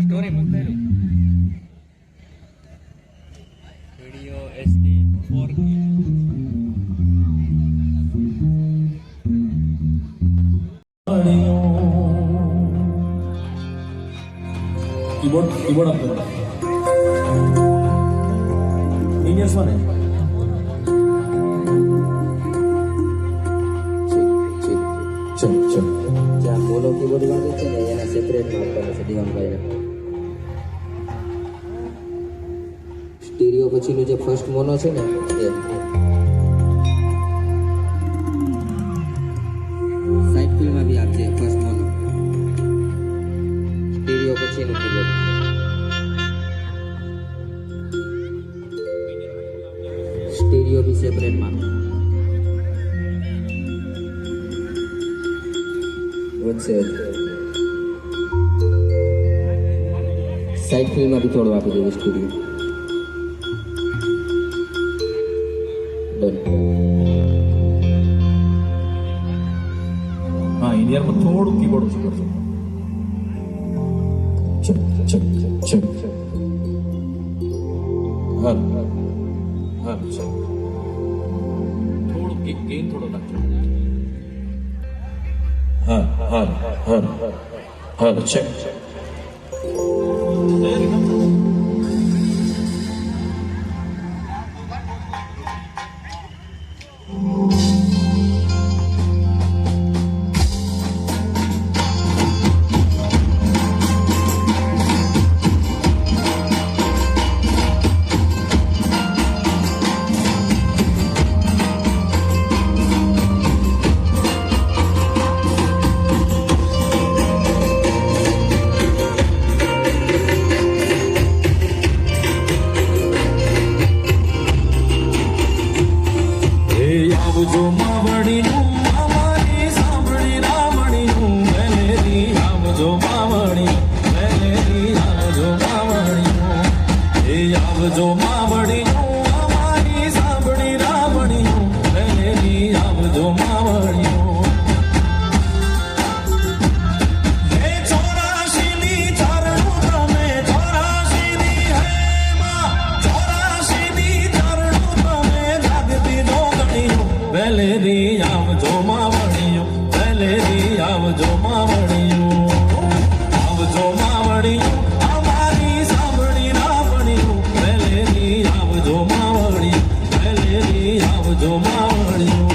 Story મૂકેલું video SD 4K keyboard up there. Engineers one है. चल. જ્યાં મોનો કીબોર્ડ વાગે છે ને એના સેપરેટ માં આપવાના છે દિવાનભાઈને. સ્ટીરિયો પછીનું જે ફર્સ્ટ મોનો છે ને એ સાઇડ ફિલ્ડમાં બી આપજે ફર્સ્ટ મોનો. સ્ટીરિયો પછીનું કીબોર્ડ સ્ટીરિયો બી સેપરેટમાં. વચ્ચે સાઇડ ફિલ્ડમાં બી થોડું આપી દેવું સ્ટુડિયો. हाँ इंडिया में थोड़ा कीबोर्ड ओછું કરજો. चल. हाल चल. થોડું ગેઇન થોડો રાખજો. હાલ ચેક. આવજો માવડીનું અમારી સાંભળી રાવણીનું વેલેરી. આવજો માવડી વેલેરી. આવજો માવડીનું એ આવજો માવડીનું અમારી સાંભળી રાવણીનું વેલેરી. આવજો માવડીનું હે 84ની ચારણું તમે 84ની હે માં 84ની ચારણું તમે જાગતી જોગણીયું વેલેરી. આવજો માવડીયું વેલેરી. આવજો માવડીયું. આવજો માવડીયું અમારી સાંભળી રાવણીયું વેલેરી. આવજો માવડીયું વેલેરી. આવજો માવડીયું.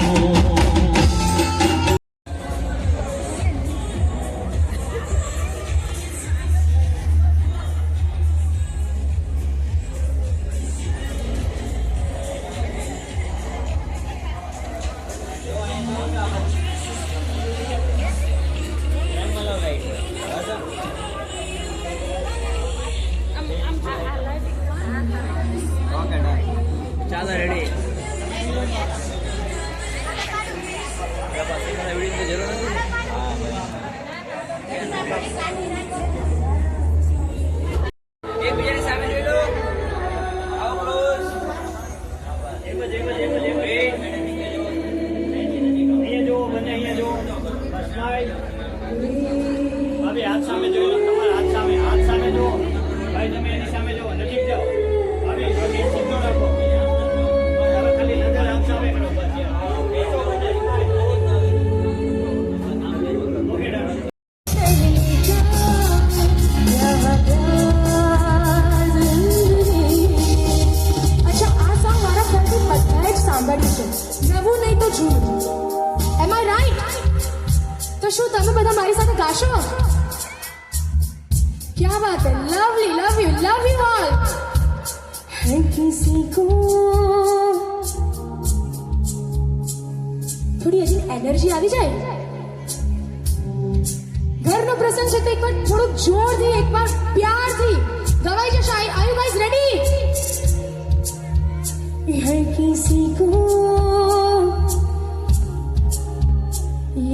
બંને અહીંયા જુઓ બસ સ્માઈલ ભાભી હાથ સામે જોઈ લો તમારા હાથ સામે જુઓ ભાઈ તમે એની સામે જુઓ નજીક જાઓ ભાભી ભાભી સીધો રાખો હવે ખાલી નજર હાથ સામે કરો બસ ઓકે ડન અચ્છા આ સોંગ મારા ઘરથી બધાએ જ સાંભળ્યું છે નવું નહીં તો જૂનું એમ આઈ રાઈટ તો શું તમે બધા મારી સાથે ગાશો क्या बात है लवली लव यू ऑल हर किसी को થોડી હજી એનર્જી આવી જાય ઘરનો પ્રસંગ છે તો એકવાર થોડુંક જોરથી એકવાર પ્યારથી ગવાઈ જશે આર યુ ગાઈઝ રેડી हर किसी को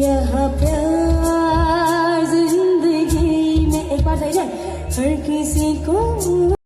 यह प्यार जिंदगी में एक बार सही जाए हर किसी को